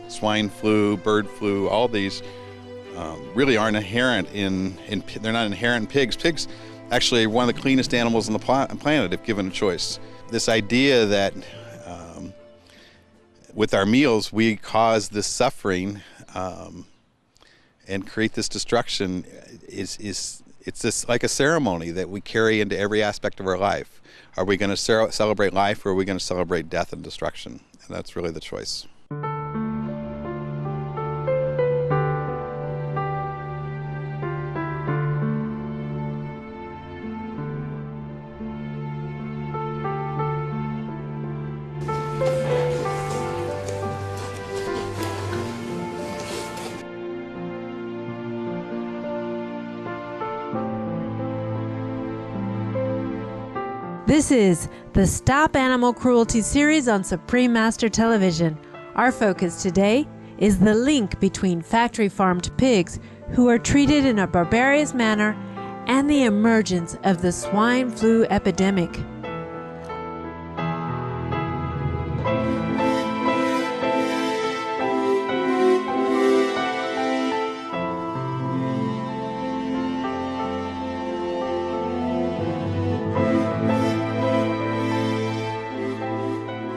Swine flu, bird flu, all these really aren't inherent they're not inherent in pigs. Pigs actually are one of the cleanest animals on the planet if given a choice. This idea that with our meals we cause this suffering and create this destruction it's just like a ceremony that we carry into every aspect of our life. Are we going to celebrate life, or are we going to celebrate death and destruction? And that's really the choice. This is the Stop Animal Cruelty series on Supreme Master Television. Our focus today is the link between factory-farmed pigs who are treated in a barbarous manner and the emergence of the swine flu epidemic.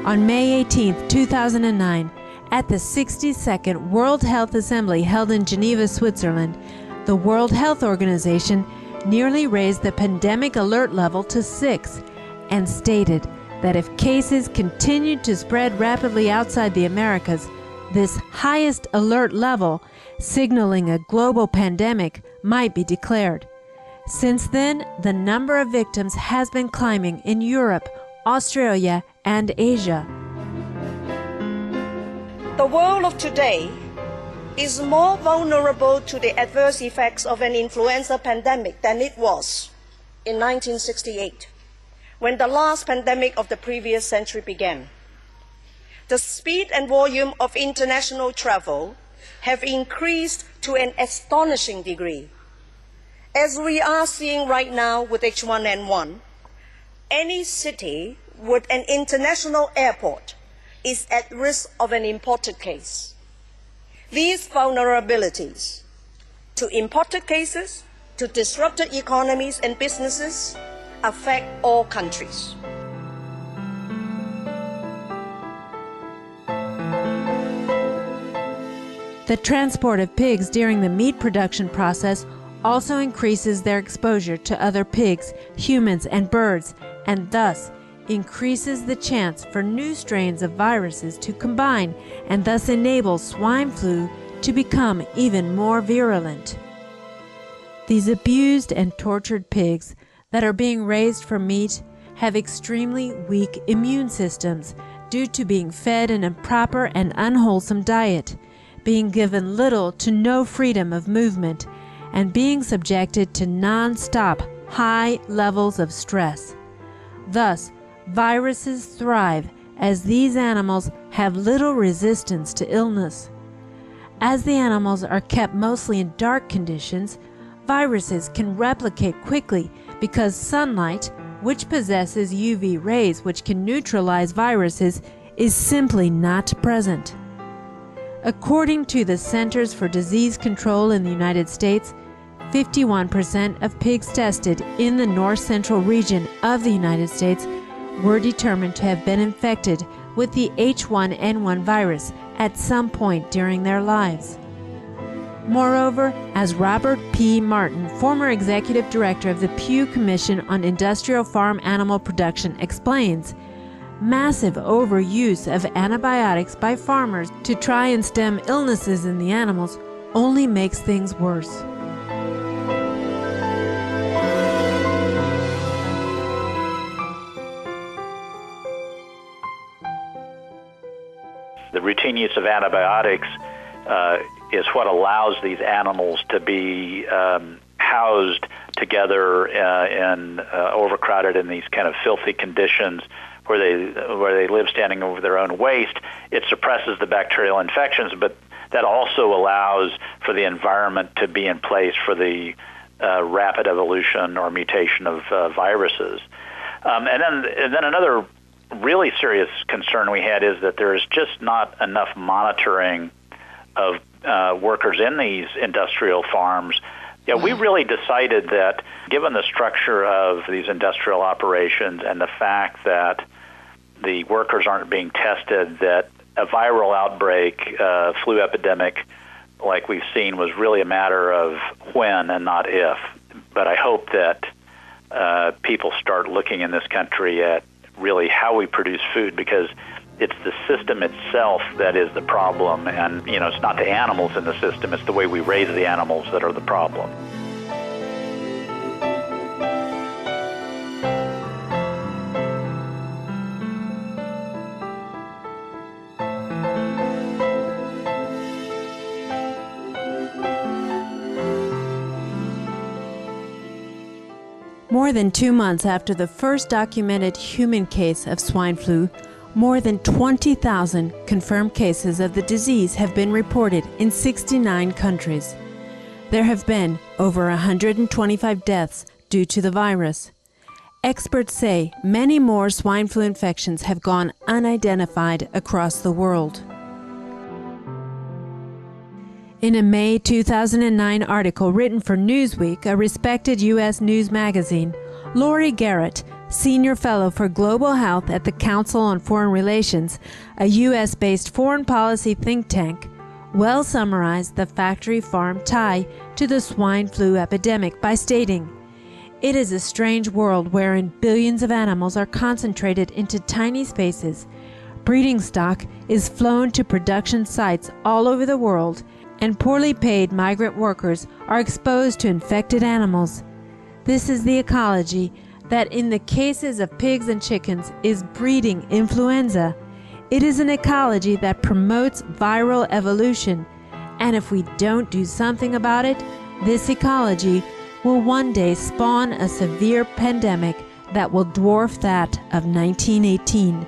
On May 18, 2009, at the 62nd World Health Assembly held in Geneva, Switzerland, the World Health Organization nearly raised the pandemic alert level to 6 and stated that if cases continued to spread rapidly outside the Americas, this highest alert level, signaling a global pandemic, might be declared. Since then, the number of victims has been climbing in Europe, Australia, and Asia. The world of today is more vulnerable to the adverse effects of an influenza pandemic than it was in 1968, when the last pandemic of the previous century began. The speed and volume of international travel have increased to an astonishing degree. As we are seeing right now with H1N1, any city with an international airport is at risk of an imported case. These vulnerabilities to imported cases, to disrupted economies and businesses, affect all countries. The transport of pigs during the meat production process also increases their exposure to other pigs, humans, and birds, and thus increases the chance for new strains of viruses to combine and thus enables swine flu to become even more virulent. These abused and tortured pigs that are being raised for meat have extremely weak immune systems due to being fed an improper and unwholesome diet, being given little to no freedom of movement, and being subjected to non-stop high levels of stress. Thus, viruses thrive as these animals have little resistance to illness. As the animals are kept mostly in dark conditions, viruses can replicate quickly because sunlight, which possesses UV rays which can neutralize viruses, is simply not present. According to the Centers for Disease Control in the United States, 51% of pigs tested in the north-central region of the United States were determined to have been infected with the H1N1 virus at some point during their lives. Moreover, as Robert P. Martin, former executive director of the Pew Commission on Industrial Farm Animal Production, explains, massive overuse of antibiotics by farmers to try and stem illnesses in the animals only makes things worse. The routine use of antibiotics is what allows these animals to be housed together and overcrowded in these kind of filthy conditions where they live standing over their own waste. It suppresses the bacterial infections, but that also allows for the environment to be in place for the rapid evolution or mutation of viruses. And then another really serious concern we had is that there is just not enough monitoring of workers in these industrial farms. Yeah, we really decided that given the structure of these industrial operations and the fact that the workers aren't being tested, that a viral outbreak, flu epidemic like we've seen was really a matter of when and not if. But I hope that people start looking in this country at really how we produce food, because it's the system itself that is the problem. And, it's not the animals in the system, it's the way we raise the animals that are the problem. More than 2 months after the first documented human case of swine flu, more than 20,000 confirmed cases of the disease have been reported in 69 countries. There have been over 125 deaths due to the virus. Experts say many more swine flu infections have gone unidentified across the world. In a May 2009 article written for Newsweek, a respected U.S. news magazine, Lori Garrett, Senior Fellow for Global Health at the Council on Foreign Relations, a U.S.-based foreign policy think tank, well summarized the factory farm tie to the swine flu epidemic by stating, "It is a strange world wherein billions of animals are concentrated into tiny spaces. Breeding stock is flown to production sites all over the world, and poorly paid migrant workers are exposed to infected animals. This is the ecology that in the cases of pigs and chickens is breeding influenza. It is an ecology that promotes viral evolution, and if we don't do something about it, this ecology will one day spawn a severe pandemic that will dwarf that of 1918.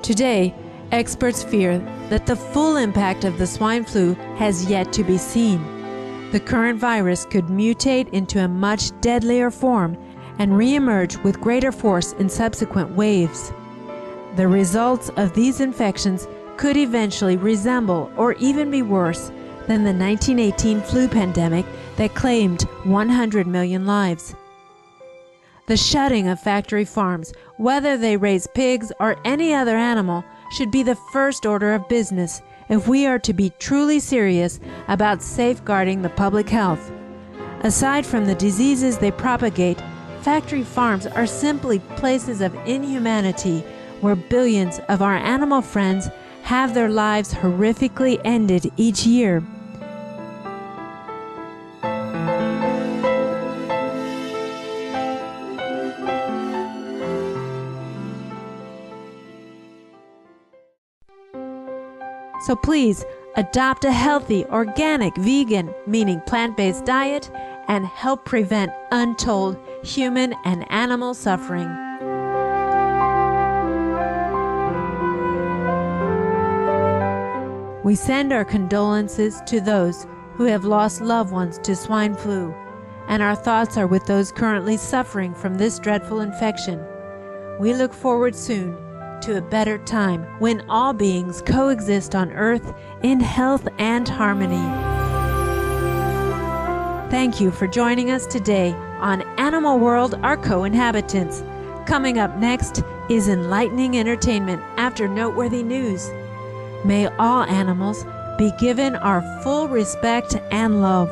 Today, experts fear that the full impact of the swine flu has yet to be seen. The current virus could mutate into a much deadlier form and re-emerge with greater force in subsequent waves. The results of these infections could eventually resemble or even be worse than the 1918 flu pandemic that claimed 100 million lives. The shutting of factory farms, whether they raise pigs or any other animal, should be the first order of business if we are to be truly serious about safeguarding the public health. Aside from the diseases they propagate, factory farms are simply places of inhumanity where billions of our animal friends have their lives horrifically ended each year. So please, adopt a healthy, organic, vegan, meaning plant-based diet, and help prevent untold human and animal suffering. We send our condolences to those who have lost loved ones to swine flu, and our thoughts are with those currently suffering from this dreadful infection. We look forward soon to a better time when all beings coexist on Earth in health and harmony. Thank you for joining us today on Animal World, Our Co-Inhabitants. Coming up next is enlightening entertainment after noteworthy news. May all animals be given our full respect and love.